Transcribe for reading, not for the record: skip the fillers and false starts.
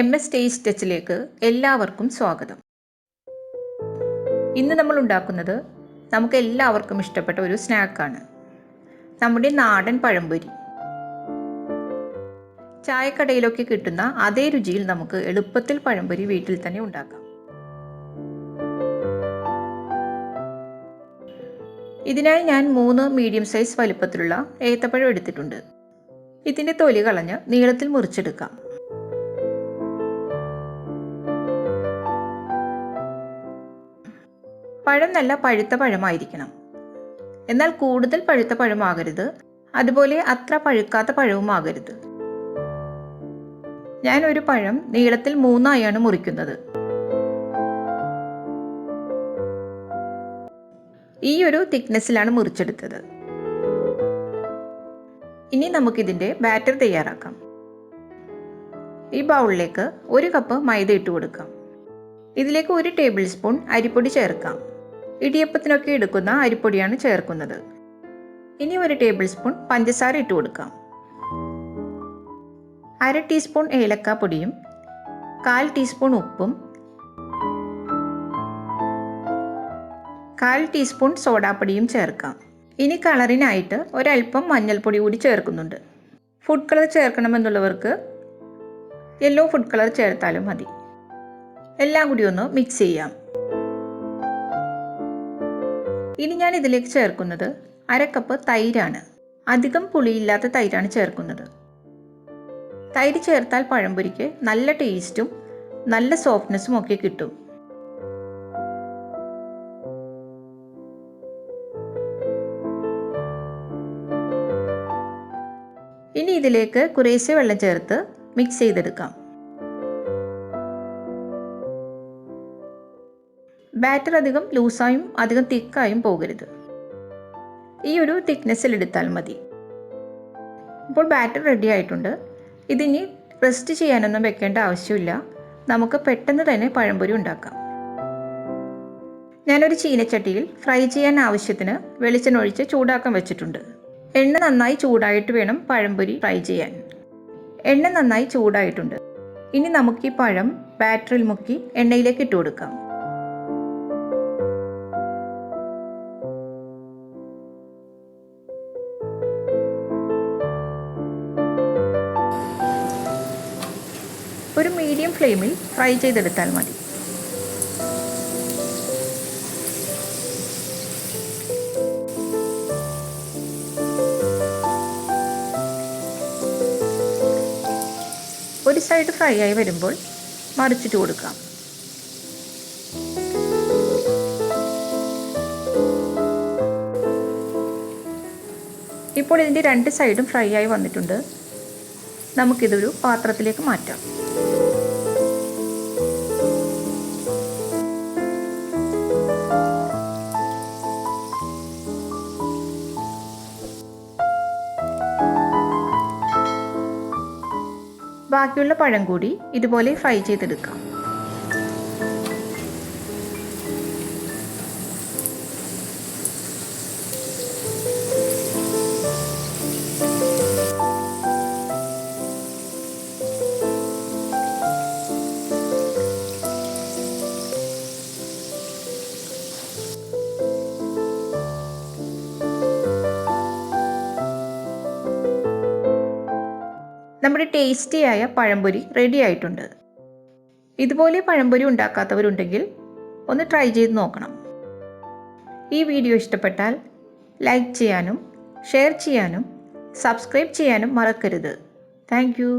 MS taste ടച്ചിലേക്ക് എല്ലാവർക്കും സ്വാഗതം. ഇന്ന് നമ്മൾ ഉണ്ടാക്കുന്നത് നമുക്ക് എല്ലാവർക്കും ഇഷ്ടപ്പെട്ട ഒരു സ്നാക്കാണ്. നമ്മുടെ നാടൻ പഴംപൊരി. ചായക്കടയിലൊക്കെ കിട്ടുന്ന അതേ രുചിയിൽ നമുക്ക് എളുപ്പത്തിൽ പഴംപൊരി വീട്ടിൽ തന്നെ ഉണ്ടാക്കാം. ഇതിനായി ഞാൻ 3 മീഡിയം സൈസ് വലുപ്പത്തിലുള്ള ഏത്തപ്പഴം എടുത്തിട്ടുണ്ട്. ഇതിൻ്റെ തൊലി കളഞ്ഞ് നീളത്തിൽ മുറിച്ചെടുക്കാം. പഴം നല്ല പഴുത്ത പഴമായിരിക്കണം. എന്നാൽ കൂടുതൽ പഴുത്ത പഴമാകരുത്, അതുപോലെ അത്ര പഴുക്കാത്ത പഴവുമാകരുത്. ഞാൻ ഒരു പഴം നീളത്തിൽ 3 ആയാണ് മുറിക്കുന്നത്. ഈ ഒരു തിക്നെസ്സിലാണ് മുറിച്ചെടുത്തത്. ഇനി നമുക്കിതിൻ്റെ ബാറ്റർ തയ്യാറാക്കാം. ഈ ബൗളിലേക്ക് 1 കപ്പ് മൈദ ഇട്ട് കൊടുക്കാം. ഇതിലേക്ക് 1 ടേബിൾ സ്പൂൺ അരിപ്പൊടി ചേർക്കാം. ഇടിയപ്പത്തിനൊക്കെ എടുക്കുന്ന അരിപ്പൊടിയാണ് ചേർക്കുന്നത്. ഇനി 1 ടേബിൾ സ്പൂൺ പഞ്ചസാര ഇട്ട് കൊടുക്കാം. 1/2 ടീസ്പൂൺ ഏലക്കാപ്പൊടിയും 1/4 ടീസ്പൂൺ ഉപ്പും 1/4 ടീസ്പൂൺ സോഡാപ്പൊടിയും ചേർക്കാം. ഇനി കളറിനായിട്ട് ഒരൽപ്പം മഞ്ഞൾപ്പൊടി കൂടി ചേർക്കുന്നുണ്ട്. ഫുഡ് കളർ ചേർക്കണമെന്നുള്ളവർക്ക് യെല്ലോ ഫുഡ് കളർ ചേർത്താലും മതി. എല്ലാം കൂടി ഒന്ന് മിക്സ് ചെയ്യാം. ഇനി ഞാൻ ഇതിലേക്ക് ചേർക്കുന്നത് 1/2 കപ്പ് തൈരാണ്. അധികം പുളിയില്ലാത്ത തൈരാണ് ചേർക്കുന്നത്. തൈര് ചേർത്താൽ പഴംപൊരിക്ക് നല്ല ടേസ്റ്റും നല്ല സോഫ്റ്റ്നെസ്സും ഒക്കെ കിട്ടും. ഇനി ഇതിലേക്ക് കുറേശ്ശെ വെള്ളം ചേർത്ത് മിക്സ് ചെയ്തെടുക്കാം. ബാറ്റർ അധികം ലൂസായും അധികം തിക്കായും പോകരുത്. ഈ ഒരു തിക്നെസ്സിൽ എടുത്താൽ മതി. ഇപ്പോൾ ബാറ്റർ റെഡി ആയിട്ടുണ്ട്. ഇതിനി റെസ്റ്റ് ചെയ്യാനൊന്നും വെക്കേണ്ട ആവശ്യമില്ല. നമുക്ക് പെട്ടെന്ന് തന്നെ പഴംപൊരി ഉണ്ടാക്കാം. ഞാനൊരു ചീനച്ചട്ടിയിൽ ഫ്രൈ ചെയ്യാൻ ആവശ്യത്തിന് വെളിച്ചെണ്ണ ഒഴിച്ച് ചൂടാക്കാൻ വെച്ചിട്ടുണ്ട്. എണ്ണ നന്നായി ചൂടായിട്ട് വേണം പഴംപൊരി ഫ്രൈ ചെയ്യാൻ. എണ്ണ നന്നായി ചൂടായിട്ടുണ്ട്. ഇനി നമുക്ക് ഈ പഴം ബാറ്ററിൽ മുക്കി എണ്ണയിലേക്ക് ഇട്ട് കൊടുക്കാം. ഒരു മീഡിയം ഫ്ലെയിമിൽ ഫ്രൈ ചെയ്തെടുത്താൽ മതി. ഒരു സൈഡ് ഫ്രൈ ആയി വരുമ്പോൾ മറിച്ചിട്ട് കൊടുക്കാം. ഇപ്പോൾ ഇതിൻ്റെ 2 സൈഡും ഫ്രൈ ആയി വന്നിട്ടുണ്ട്. നമുക്കിതൊരു പാത്രത്തിലേക്ക് മാറ്റാം. ബാക്കിയുള്ള പഴം കൂടി ഇതുപോലെ ഫ്രൈ ചെയ്തെടുക്കാം. നമ്മുടെ ടേസ്റ്റിയായ പഴംപൊരി റെഡി ആയിട്ടുണ്ട്. ഇതുപോലെ പഴംപൊരി ഉണ്ടാക്കാത്തവരുണ്ടെങ്കിൽ ഒന്ന് ട്രൈ ചെയ്ത് നോക്കണം. ഈ വീഡിയോ ഇഷ്ടപ്പെട്ടാൽ ലൈക്ക് ചെയ്യാനും ഷെയർ ചെയ്യാനും സബ്സ്ക്രൈബ് ചെയ്യാനും മറക്കരുത്. Thank you.